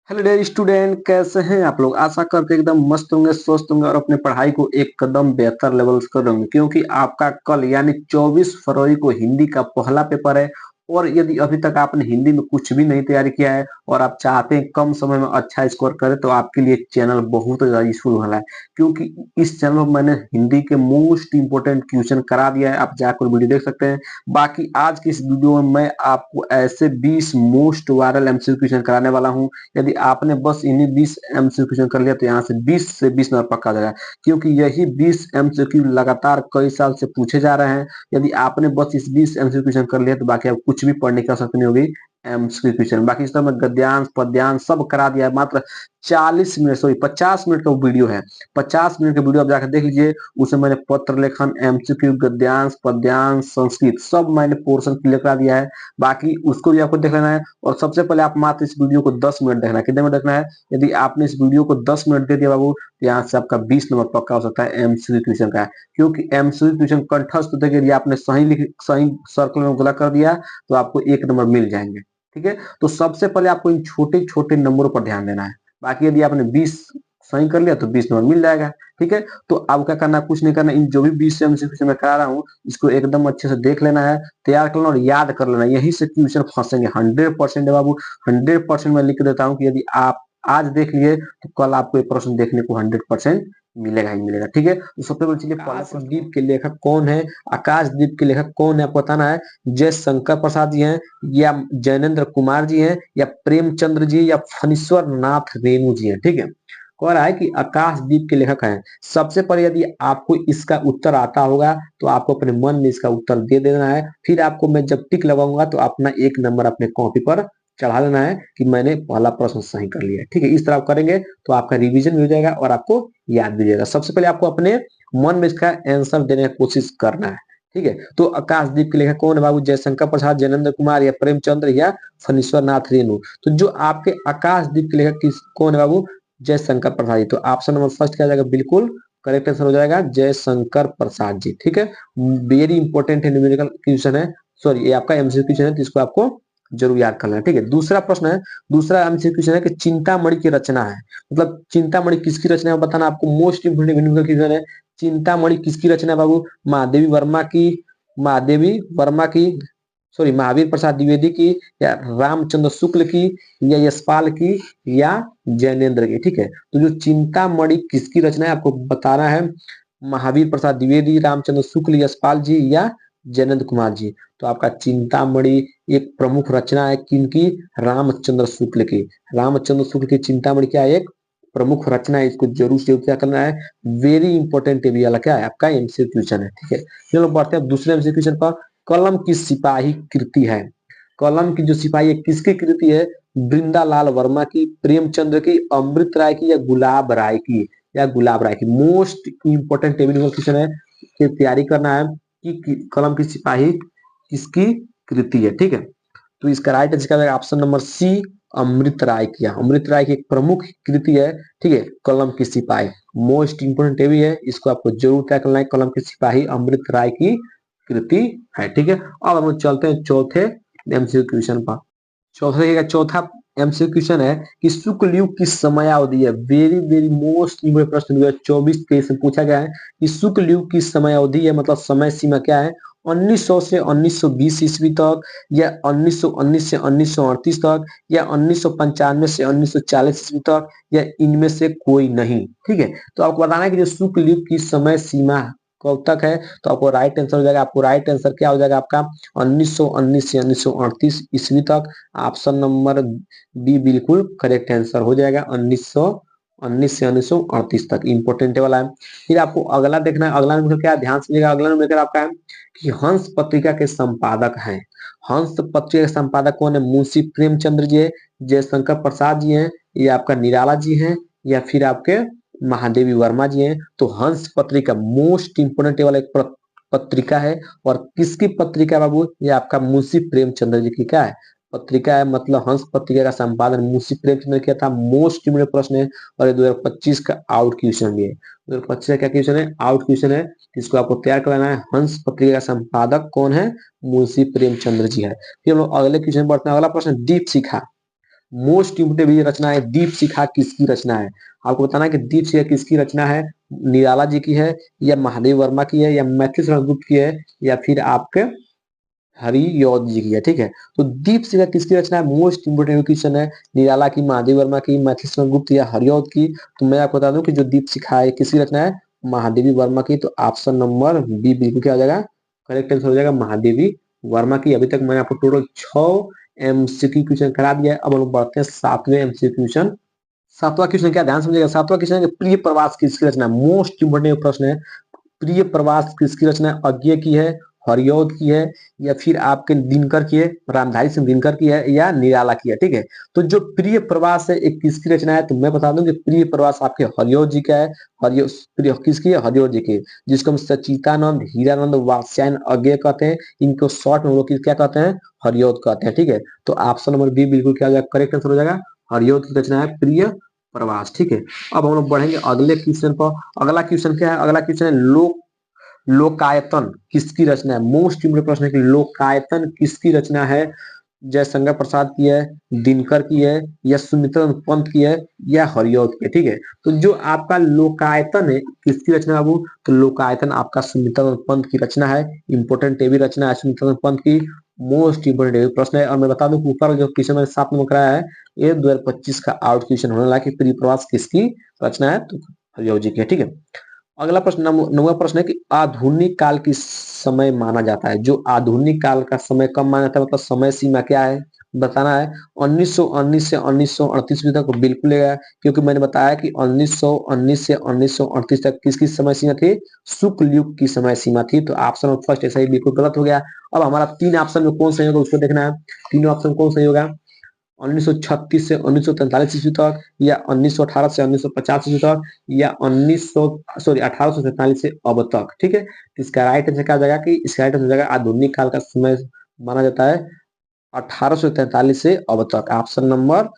Hello dear student, कैसे हैं आप लोग। आशा करते एकदम मस्त होंगे, स्वस्थ होंगे और अपने पढ़ाई को एक कदम बेहतर लेवल कर होंगे, क्योंकि आपका कल यानी 24 फरवरी को हिंदी का पहला पेपर है। और यदि अभी तक आपने हिंदी में कुछ भी नहीं तैयारी किया है और आप चाहते हैं कम समय में अच्छा स्कोर करें, तो आपके लिए चैनल बहुत ज्यादा यूजफुल वाला है, क्योंकि इस चैनल में मैंने हिंदी के मोस्ट इंपोर्टेंट क्वेश्चन करा दिया है। आप जाकर वीडियो देख सकते हैं। बाकी आज की इस वीडियो में मैं आपको ऐसे 20 मोस्ट वायरल एमसीक्यू क्वेश्चन कराने वाला हूं। यदि आपने बस इन्हीं 20 एमसीक्यू क्वेश्चन कर लिया तो यहाँ से 20 से 20 नंबर पक्का आ जाएगा, क्योंकि यही 20 एमसीक्यू लगातार कई साल से पूछे जा रहे हैं। यदि आपने बस इस 20 एमसीक्यू क्वेश्चन कर लिया तो बाकी आप कुछ भी पढ़ने की आवश्यकता नहीं होगी। एमसीक्यू क्वेश्चन बाकी इस तरह गद्यांश पद्यांश सब करा दिया है। मात्र 40 मिनट, सॉरी 50 मिनट का वीडियो है। 50 मिनट का वीडियो आप जाकर देख लीजिए। उसमें मैंने पत्र लेखन, एमसीक्यू, गद्यांश, पद्यांश, संस्कृत सब मैंने पोर्शन क्लियर करा दिया है। बाकी उसको भी आपको देख लेना है। और सबसे पहले आप मात्र इस वीडियो को 10 मिनट देखना है। कितने मिनट देखना है? यदि आपने इस वीडियो को 10 मिनट दे दिया बाबू, तो यहाँ से आपका 20 नंबर पक्का हो सकता है एमसीक्यू क्वेश्चन का। क्योंकि एमसीक्यू क्वेश्चन कंठस्थ होते कि यदि आपने सही सर्कल में गलत कर दिया तो आपको 1 नंबर मिल जाएंगे। ठीक है, तो सबसे पहले आपको इन छोटे छोटे नंबरों पर ध्यान देना है। बाकी यदि आपने 20 सही कर लिया तो 20 नंबर मिल जाएगा। ठीक है, तो अब क्या करना है? कुछ नहीं करना। इन जो भी 20 एमसीक्यू मैं करा रहा हूँ, इसको एकदम अच्छे से देख लेना है, तैयार कर लेना और याद कर लेना। यही से क्वेश्चन फंसेंगे 100% है बाबू। 100% मैं लिख देता हूँ कि यदि आप आज देख लिए तो कल आपको ये प्रश्न देखने को 100% मिलेगा ही मिलेगा। ठीक है, तो सबसे पहले चलिए आकाशदीप के लेखक कौन है। आकाशदीप के लेखक कौन है आपको बताना है। जय शंकर प्रसाद जी हैं, या जैनेन्द्र कुमार जी हैं, या प्रेमचंद्र जी, या फणीश्वर नाथ रेणु जी हैं। ठीक है, कह रहा है कि आकाशदीप के लेखक हैं। सबसे पहले यदि आपको इसका उत्तर आता होगा तो आपको अपने मन में इसका उत्तर दे देना है। फिर आपको मैं जब टिक लगाऊंगा तो अपना 1 नंबर अपने कॉपी पर चढ़ा लेना है कि मैंने पहला प्रश्न सही कर लिया है। ठीक है, इस तरह आप करेंगे तो आपका रिवीजन भी हो जाएगा और आपको याद भी हो जाएगा। सबसे पहले आपको अपने मन में इसका आंसर देने की कोशिश करना है। ठीक है, तो आकाशदीप के लेखक कौन है बाबू? जयशंकर प्रसाद, जैनेन्द्र कुमार, या प्रेमचंद्र, या फणीश्वर नाथ रेणु। तो जो आपके आकाशदीप के लेखक कौन है बाबू? जयशंकर प्रसाद जी। तो ऑप्शन नंबर फर्स्ट क्या जाएगा? बिल्कुल करेक्ट आंसर हो जाएगा जयशंकर प्रसाद जी। ठीक है, वेरी इंपॉर्टेंट है, न्यूमेरिकल क्वेश्चन है, सॉरी ये आपका एमसीक्यू क्वेश्चन है, तो इसको आपको जरूर याद करना है। ठीक है, दूसरा प्रश्न है, दूसरा एमसीक्यू क्वेश्चन है कि चिंतामणि की रचना है, मतलब चिंतामणि किसकी रचना है बताना आपको। मोस्ट इंपोर्टेंट न्यूमेरिकल क्वेश्चन है। चिंतामणि किसकी रचना है बाबू? महादेवी वर्मा की, महादेवी वर्मा की, सॉरी महावीर प्रसाद द्विवेदी की, या रामचंद्र शुक्ल की, या यशपाल की, या जैनेन्द्र की। ठीक है, तो जो चिंतामणि किसकी रचना है आपको बताना है। महावीर प्रसाद द्विवेदी, रामचंद्र शुक्ल, यशपाल जी, या जैनेन्द्र कुमार जी। तो आपका चिंतामणि एक प्रमुख रचना है किनकी? रामचंद्र शुक्ल की। रामचंद्र शुक्ल की चिंतामणि क्या है? एक प्रमुख रचना है। इसको जरूर से क्या करना है, वेरी इंपॉर्टेंट ये वाला क्या है आपका एमसीक्यू क्वेश्चन है। ठीक है, चलो बढ़ते हैं दूसरे एमसीक्यू क्वेश्चन पर। कलम की सिपाही कृति है, कलम की जो सिपाही है किसकी कृति है? वृंदालाल वर्मा की, प्रेमचंद्र की, अमृत राय की, या गुलाब राय की, या गुलाब राय की। मोस्ट इंपोर्टेंट टेबल क्वेश्चन है कि तैयारी करना है कि कलम की सिपाही किसकी कृति है। ठीक है, तो इसका राइट आंसर क्या ऑप्शन नंबर सी, अमृत राय की। अमृत राय की एक प्रमुख कृति है। ठीक है, कलम की सिपाही मोस्ट इंपोर्टेंट टेबल है, इसको आपको जरूर क्या करना है। कलम की सिपाही अमृत राय की कृति है। ठीक है, अब हम चलते हैं चौथे एमसीक्यू क्वेश्चन पर। चौथा एमसीक्यू क्वेश्चन है कि शुक्ल युग की समयावधि है। वेरी वेरी मोस्ट इंपोर्टेंट प्रश्न 2024 के इसमें पूछा गया है कि शुक्ल युग की समयावधि है, मतलब समय सीमा क्या है? 1900 से 1920 ईस्वी तक, या 1919 से 1938 तक, या 1995 से 1940 ईस्वी तक, या इनमें से कोई नहीं। ठीक है, तो आपको बताना है कि जो शुक्ल युग की समय सीमा कब तक है, तो आपको राइट आंसर हो जाएगा। आपको राइट आंसर क्या हो जाएगा आपका? 1919 से 1938 ईस्वी तक। ऑप्शन नंबर बी बिल्कुल करेक्ट आंसर हो जाएगा। 1919 से 1938 तक इंपोर्टेंट वाला है। फिर आपको अगला देखना है। अगला नंबर क्या ध्यान से देखिएगा। अगला नंबर आपका है कि हंस पत्रिका के संपादक हैं। हंस पत्रिका के संपादक कौन है? मुंशी प्रेमचंद्र जी है, जयशंकर प्रसाद जी हैं, या आपका निराला जी हैं, या फिर आपके महादेवी वर्मा जी हैं। तो हंस पत्रिका मोस्ट इंपोर्टेंट वाला एक पत्रिका है। और किसकी पत्रिका बाबू? ये आपका मुंशी प्रेमचंद्र जी की क्या है? पत्रिका है। मतलब हंस पत्रिका का संपादन मुंशी प्रेमचंद्र किया था। मोस्ट इंपोर्टेंट प्रश्न है और ये 2025 का आउट क्वेश्चन भी है। 2025 का क्या क्वेश्चन है? आउट क्वेश्चन है, इसको आपको तैयार कराना है। हंस पत्रिका का संपादक कौन है? मुंशी प्रेमचंद्र जी है। फिर हम लोग अगले क्वेश्चन बढ़ते हैं। अगला प्रश्न दीप शिखा। मोस्ट इम्पोर्टेंट रचना है दीप शिखा किसकी रचना है? आपको बताना है कि दीप शिखा किसकी रचना है, निराला जी की है या महादेव वर्मा की है या मैथिली शरण गुप्त की है या फिर आपके हरियौध जी की है। ठीक है, तो दीप शिखा किसकी रचना है? मोस्ट इंपोर्टेंट क्वेश्चन है, निराला की, महादेव वर्मा की, मैथिली शरण गुप्त या हरियौध की। तो मैं आपको बता दूं कि जो दीप शिखा है किसकी रचना है? महादेवी वर्मा की। तो ऑप्शन नंबर बी बिल्कुल क्या हो जाएगा, करेक्ट आंसर हो जाएगा महादेवी वर्मा की। अभी तक मैंने आपको टोटल 6 एमसीक्यू क्वेश्चन करा दिया है। अब हम लोग बढ़ते हैं 7वें एमसीक्यू क्वेश्चन। सातवां क्वेश्चन क्या, ध्यान समझिएगा। सातवां क्वेश्चन है प्रिय प्रवास किसकी रचना है? मोस्ट इंपोर्टेंट प्रश्न है। प्रिय प्रवास किसकी रचना है? अज्ञे की है, हरियौध की है या फिर आपके दिनकर की है, रामधारी सिंह दिनकर की है या निराला की है। ठीक है, तो जो प्रिय प्रवास है एक किसकी रचना है? तो मैं बता दूं कि प्रिय प्रवास आपके हरियौध जी का है। हरियौध प्रिय किसकी है? हरियौध जी की, जिसको हम सचितानंद, हीरानंद, वात्स्यायन, अज्ञे कहते हैं। इनको शॉर्ट में लोग क्या कहते हैं? हरियौध कहते हैं। ठीक है, तो ऑप्शन नंबर बी बिल्कुल क्या हो जाएगा, करेक्ट आंसर हो जाएगा। हरियौध की रचना है प्रिय प्रवास। ठीक है, अब हम लोग बढ़ेंगे अगले क्वेश्चन पर। अगला क्वेश्चन क्या है? अगला क्वेश्चन है लोकायतन किसकी रचना है? मोस्ट इम्पोर्टेंट प्रश्न है कि लोकायतन किसकी रचना है? जयशंकर प्रसाद की है, दिनकर की है या सुमित्रा पंत की है या हरियौध की है। ठीक है, तो जो आपका लोकायतन है किसकी रचना है बाबू? तो लोकायतन आपका सुमित्रा पंत की रचना है। इंपोर्टेंट ये भी रचना है सुमित्रा पंत की। मोस्ट इंपोर्टेंट प्रश्न है। और मैं बता दूं कि ऊपर जो क्वेश्चन मैंने 7 नंबर कराया है ये 2025 का आउट क्वेश्चन होने वाला है कि प्रिय प्रवास किसकी रचना है? तो हरियौध जी की है। ठीक है, अगला प्रश्न नौवा प्रश्न है कि आधुनिक काल किस समय माना जाता है? जो आधुनिक काल का समय कब माना जाता है, मतलब समय सीमा क्या है बताना है। 1919 से 1938 तक बिल्कुल है, क्योंकि मैंने बताया कि 1919 से 1938 तक किसकी समय सीमा थी? शुक्ल युग की समय सीमा थी। तो ऑप्शन फर्स्ट ऐसा ही बिल्कुल गलत हो गया। अब हमारा 3 ऑप्शन में कौन सही होगा उसको देखना है। तीनों ऑप्शन कौन सही होगा? 1936 से 1943 ईस्वी तक या 1918 से 1950 ईस्वी तक या 1847 से अब तक। ठीक है, तो इसका राइट आंसर क्या हो जाएगा कि इसका राइट आंसर हो जाएगा आधुनिक काल का समय माना जाता है 1843 से अब तक। ऑप्शन नंबर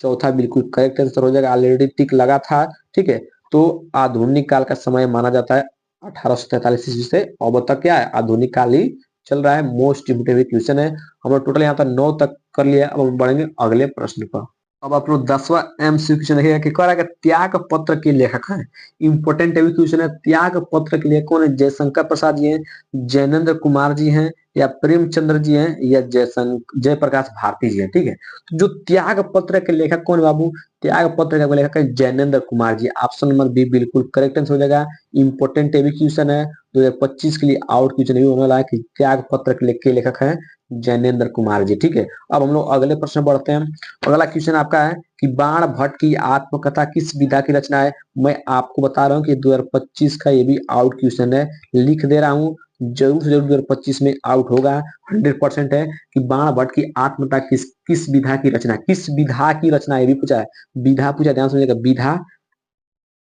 चौथा बिल्कुल करेक्ट आंसर हो जाएगा, ऑलरेडी टिक लगा था। ठीक है, तो आधुनिक काल का समय माना जाता है 1843 ईस्वी से अब तक क्या है? आधुनिक काल ही चल रहा है। मोस्ट इम्पोर्टेंट क्वेश्चन है। हम लोग टोटल यहाँ पर 9 तक कर लिया। अब हम बढ़ेंगे अगले प्रश्न पर। अब आप लोग 10वां एमसीक्यू क्वेश्चन देखिएगा कि कह रहा है कि त्याग पत्र के लेखक हैं। इंपोर्टेंट क्वेश्चन है, त्याग पत्र के लिए कौन है? जयशंकर प्रसाद जी हैं, जैनेन्द्र कुमार जी हैं या प्रेमचंद्र जी हैं या जयप्रकाश भारती जी हैं। ठीक है, तो जो त्याग पत्र के लेखक कौन है बाबू? त्याग पत्र के लेखक है Jainendra Kumar ji. Option number B बिल्कुल करेक्ट आंसर हो जाएगा। इंपोर्टेंट क्वेश्चन है 2025 के लिए आउट क्वेश्चन भी होने वाला है कि त्याग पत्र के लेखक है जैनेन्द्र कुमार जी। ठीक है, अब हम लोग अगले प्रश्न बढ़ते हैं। अगला क्वेश्चन आपका है कि बाण भट्ट की आत्मकथा किस विधा की रचना है? मैं आपको बता रहा हूँ कि 2025 का ये भी आउट क्वेश्चन है, लिख दे रहा हूँ। जरूर से जरूर 2025 में आउट होगा, 100% है कि बाण भट्ट की आत्मकथा किस किस विधा की रचना है? किस विधा की रचना है ये भी पूछा है, विधा पूछा, ध्यान समझिएगा। विधा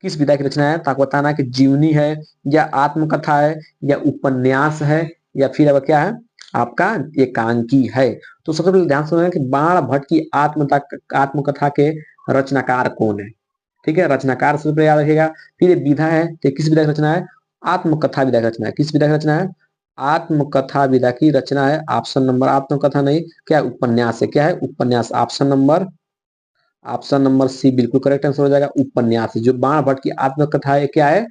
किस विधा की रचना है? तो आपको बताना है कि जीवनी है या आत्मकथा है या उपन्यास है या फिर अब क्या है आपका एकांकी है। तो सबसे पहले ध्यान सुनिए कि बाण भट्ट की आत्मकथा के रचनाकार कौन है? ठीक है, रचनाकार सबसे पहले याद रखिएगा। फिर ये विधा है तो किस विधा की रचना है? आत्मकथा विधा की रचना है। किस विधा की रचना है? आत्मकथा विधा की रचना है। ऑप्शन नंबर, आत्मकथा नहीं, क्या है? उपन्यास है। क्या है? उपन्यास। ऑप्शन नंबर सी बिल्कुल करेक्ट आंसर हो जाएगा, उपन्यास। जो बाण भट्ट की आत्मकथा है क्या है?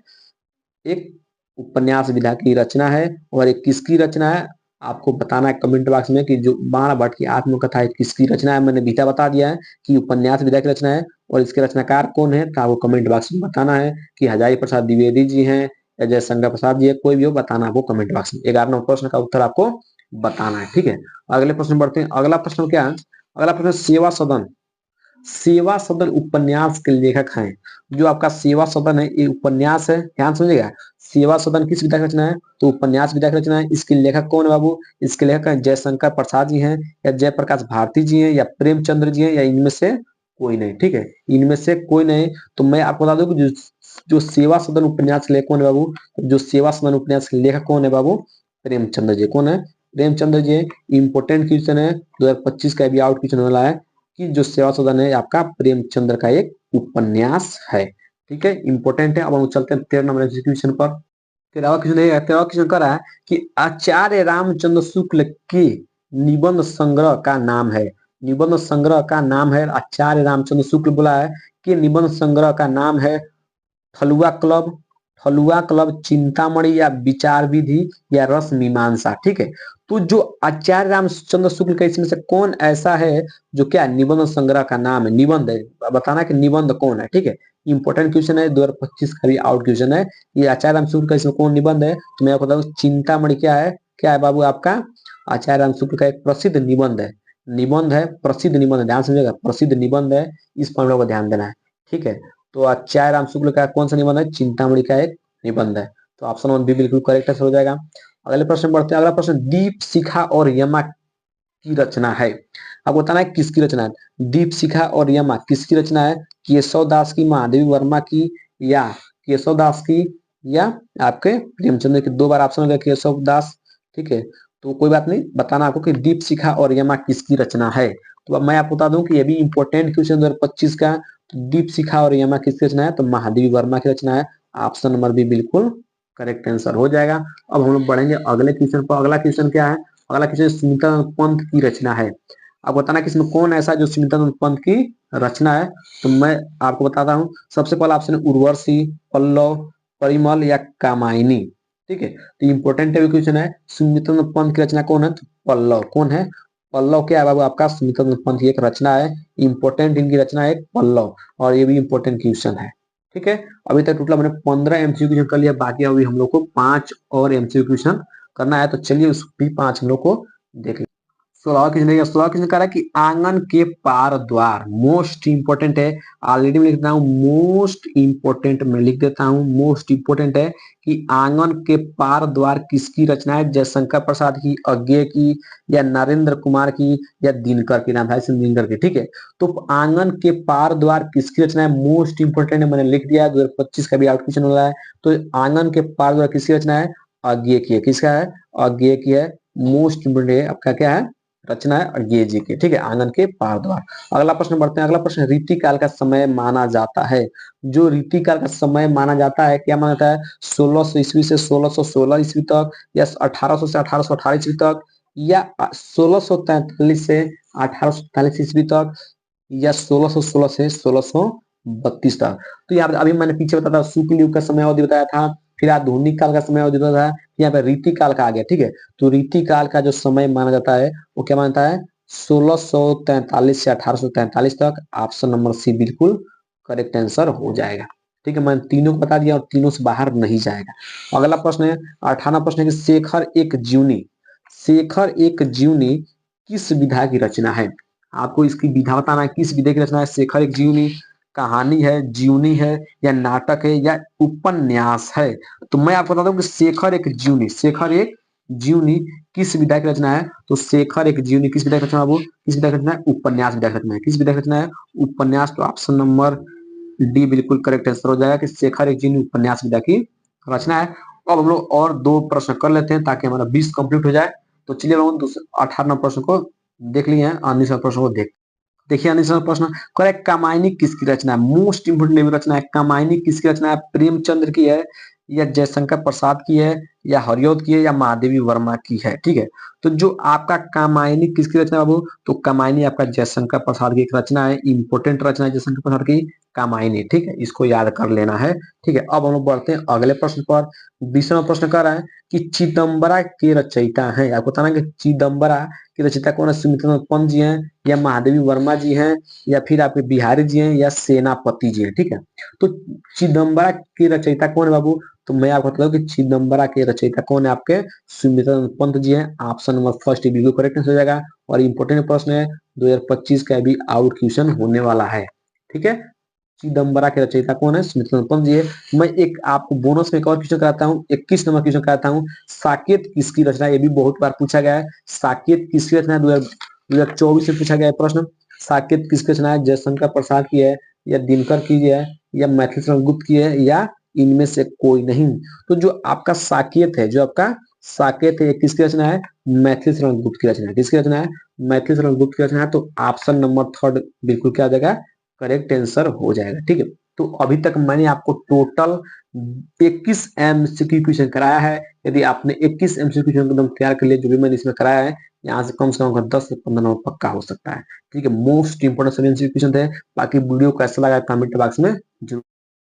एक उपन्यास विधा की रचना है। और एक किसकी रचना है आपको बताना है कमेंट बॉक्स में कि जो बाण भट्ट की आत्मकथा है किसकी रचना है। मैंने विधा बता दिया है कि उपन्यास विधा की रचना है और इसके रचनाकार कौन है, तो आपको कमेंट बॉक्स में बताना है कि हजारी प्रसाद द्विवेदी जी हैं या जयशंकर प्रसाद जी है, कोई भी हो बताना आपको कमेंट बॉक्स में। 11 नंबर प्रश्न का उत्तर आपको बताना है। ठीक है, अगले प्रश्न बढ़ते हैं। अगला प्रश्न क्या है? अगला प्रश्न सेवा सदन। सेवा सदन उपन्यास के लेखक हैं। जो आपका सेवा सदन है ये उपन्यास है, ध्यान समझिएगा। सेवा सदन किस विधा की रचना है? तो उपन्यास विधा की रचना है। इसके लेखक कौन है बाबू? इसके लेखक हैं जयशंकर प्रसाद जी हैं या जयप्रकाश भारती जी हैं या प्रेमचंद्र जी हैं या इनमें से कोई नहीं। ठीक है, इनमें से कोई नहीं। तो मैं आपको बता दूं कि जो सेवा सदन उपन्यास के लेखक कौन है बाबू? जो सेवा सदन उपन्यास के लेखक कौन है बाबू? प्रेमचंद्र जी। कौन है? प्रेमचंद्र जी। इंपोर्टेंट क्वेश्चन है, 2025 का भी आउट क्वेश्चन वाला है कि जो सेवा सदन है आपका प्रेमचंद्र का एक उपन्यास है। ठीक है, इंपोर्टेंट है। अब हम चलते हैं 13 नंबर एग्जीक्यूशन पर। 13वां क्वेश्चन कह रहा है कि आचार्य रामचंद्र शुक्ल के निबंध संग्रह का नाम है। निबंध संग्रह का नाम है, आचार्य रामचंद्र शुक्ल बोला है कि निबंध संग्रह का नाम है फलुआ क्लब, फलुआ क्लब, चिंतामणि या विचार विधि या रस मीमांसा। ठीक है, तो जो आचार्य रामचंद्र शुक्ल का इसमें से कौन ऐसा है जो क्या निबंध संग्रह का नाम है, निबंध है, बताना कि निबंध कौन है। ठीक है, इंपॉर्टेंट क्वेश्चन है, 2025 का भी आउट क्वेश्चन है। ये आचार्य राम शुक्ल का इसमें कौन निबंध है, तो मैं आपको बता दूं चिंतामणि क्या है बाबू आपका आचार्य राम शुक्ल का एक प्रसिद्ध निबंध है, निबंध है, प्रसिद्ध निबंध है, ध्यान समझिएगा, प्रसिद्ध निबंध है, इस पॉइंट को ध्यान देना है। ठीक है, तो आचार्य राम शुक्ल का कौन सा निबंध है, चिंतामणि का एक निबंध है। तो ऑप्शन 1 बी बिल्कुल करेक्ट आंसर हो जाएगा। अगले प्रश्न बढ़ते हैं, अगला प्रश्न दीप शिखा और यमा की रचना है। आपको बताना है किसकी रचना है, दीप शिखा और यमा किसकी रचना है, केशव दास की, महादेवी वर्मा की, या केशव दास की, या आपके प्रेमचंद्र की। दो बार ऑप्शन हो गया केशव दास। ठीक है, तो कोई बात नहीं, बताना आपको कि दीप शिखा और यमा किसकी रचना है। तो अब मैं आपको बता दूं कि ये भी इंपॉर्टेंट क्वेश्चन 2025 का, दीप शिखा और यमा किसकी रचना है, तो महादेवी वर्मा की रचना है। ऑप्शन नंबर बी बिल्कुल करेक्ट आंसर हो जाएगा। अब हम लोग बढ़ेंगे अगले क्वेश्चन पर। अगला क्वेश्चन क्या है, अगला क्वेश्चन सुमित्रानंद पंत की रचना है। आप बताना कि इसमें कौन ऐसा जो सुमित्रानंद पंत की रचना है, तो मैं आपको बताता हूँ। सबसे पहला ऑप्शन है उर्वशी, पल्लव, परिमल या कामायनी। ठीक है, तो इंपॉर्टेंट क्वेश्चन है, सुमित्रानंद पंत की रचना कौन है, तो पल्लव। कौन है, पल्लव क्या है बाबू आपका, सुमित्रानंद पंत की एक रचना है, इंपॉर्टेंट इनकी रचना है पल्लव, और ये भी इंपॉर्टेंट क्वेश्चन है। ठीक है, अभी तक टोटल मैंने 15 एमसीक्यू क्वेश्चन कर लिया, बाकी अभी हम लोग को 5 और एमसीक्यू क्वेश्चन करना है। तो चलिए उस भी 5 हम लोग को देख लें। 16 किसने, 16 किसने कहा कि आंगन के पार द्वार, मोस्ट इंपोर्टेंट है, ऑलरेडी मैं लिख देता हूँ मोस्ट इंपोर्टेंट, मैं लिख देता हूँ मोस्ट इंपोर्टेंट है कि आंगन के पार द्वार किसकी रचना है, जयशंकर प्रसाद की, अज्ञे की, या नरेंद्र कुमार की, या दिनकर की, नाम है दिनकर की। ठीक है, तो आंगन के पार द्वार किसकी रचना है, मोस्ट इंपोर्टेंट है, मैंने लिख दिया, 2025 का भी आउट क्वेश्चन हो रहा है। तो आंगन के पार द्वार किसकी रचना है, अज्ञे की है। किसका है, अज्ञे की है, मोस्ट इंपोर्टेंट है आपका क्या है, रचना है अज्ञे जी की। ठीक है, आंगन के पार द्वार। अगला प्रश्न बढ़ते हैं, अगला प्रश्न रीति काल का समय माना जाता है। जो रीति काल का समय माना जाता है, क्या माना जाता है, 1600 ईस्वी से 1616 ईस्वी तक, या 1800 से 1818 ईस्वी तक, या 1643 से 1843 ईस्वी तक, या 1616 से 1632 तक। तो यहाँ अभी मैंने पीछे बताया था शुक्ल युग का समय अवधि बताया था, फिर आधुनिक काल का समय अवधि बताया था, यहाँ पे रीति काल का आ गया। ठीक है, तो रीति काल का जो समय माना जाता है वो क्या मानता है, 1643 से 1843 तक। ऑप्शन नंबर सी बिल्कुल करेक्ट आंसर हो जाएगा। ठीक है, मैंने तीनों को बता दिया और तीनों से बाहर नहीं जाएगा। अगला प्रश्न है 18वां प्रश्न है कि शेखर एक जीवनी किस विधा की रचना है। आपको इसकी विधा बताना है, किस विधा की रचना है, शेखर एक जीवनी, कहानी है, जीवनी है, या नाटक है, या उपन्यास है। तो मैं आपको बता दूं कि शेखर एक जीवनी किस विधा की रचना है, तो शेखर एक जीवनी किस विधा की रचना है बाबू, किस विधा की रचना है, उपन्यास विधा की रचना है। किस विधा की रचना है, उपन्यास। तो ऑप्शन नंबर डी बिल्कुल करेक्ट आंसर हो जाएगा कि शेखर एक जीवनी उपन्यास विधा की रचना है। अब हम लोग और 2 प्रश्न कर लेते हैं ताकि हमारा 20 कंप्लीट हो जाए। तो चलिए हम 18वां प्रश्न को देख लिए हैं, 19वां प्रश्न को देखिए। 19वां प्रश्न करेक्ट, कामायनी किसकी रचना है, मोस्ट इंपोर्टेंट रचना है, कामायनी किसकी रचना है, प्रेमचंद्र की है, या जयशंकर प्रसाद की है, या हरिऔध की है, या महादेवी वर्मा की है। ठीक है, तो जो आपका कामायनी किसकी रचना है बाबू, तो कामायनी आपका जयशंकर प्रसाद की एक रचना है, इंपोर्टेंट रचना है जयशंकर प्रसाद की कामायनी। ठीक है, इसको याद कर लेना है। ठीक है, अब हम लोग बढ़ते हैं अगले प्रश्न पर। 20वां प्रश्न कह रहा है कि चिदम्बरा के रचयिता है। आपको बताना कि चिदम्बरा के रचयिता कौन है, सुमित्रानंद पंत जी हैं, या महादेवी वर्मा जी हैं, या फिर आपके बिहारी जी हैं, या सेनापति जी हैं। ठीक है, तो चिदम्बरा के रचयिता कौन है बाबू, तो मैं आपको बता दूं कि चिदम्बरा के रचयिता कौन है, आपके सुमित्रानंद पंत जी हैं। ऑप्शन नंबर फर्स्ट बिल्कुल करेक्ट हो जाएगा, और इंपोर्टेंट प्रश्न है, 2025 का भी आउट क्वेश्चन होने वाला है। ठीक है, चिदम्बरा के रचयिता कौन है, स्मिथ पंत जी है। मैं एक आपको बोनस में एक और क्वेश्चन कराता हूँ, 21 नंबर क्वेश्चन कराता हूँ, साकेत किसकी रचना, ये भी बहुत बार पूछा गया है, साकेत किसकी रचना है, 2024 में पूछा गया है प्रश्न, साकेत किसकी रचना है, जयशंकर प्रसाद की है, या दिनकर की है, या मैथिली शरण गुप्त की है, या इनमें से कोई नहीं। तो जो आपका साकेत है, जो आपका साकेत है, किसकी रचना है, मैथिली शरण गुप्त की रचना है। किसकी रचना है, मैथिली शरण गुप्त की रचना है। तो ऑप्शन नंबर थर्ड बिल्कुल क्या आ जाएगा, करेक्ट आंसर हो जाएगा। ठीक है, तो अभी तक मैंने आपको टोटल 21 एमसीक्यू क्वेश्चन कराया है। यदि आपने 21 एमसीक्यू क्वेश्चन एकदम तैयार कर लिया जो भी मैंने इसमें कराया है, यहाँ से कम अगर 10 से 15 नंबर पक्का हो सकता है। ठीक है, मोस्ट इंपोर्टेंट सभी एमसीक्यू क्वेश्चन थे। बाकी वीडियो कैसा लगा कमेंट बॉक्स में जरूर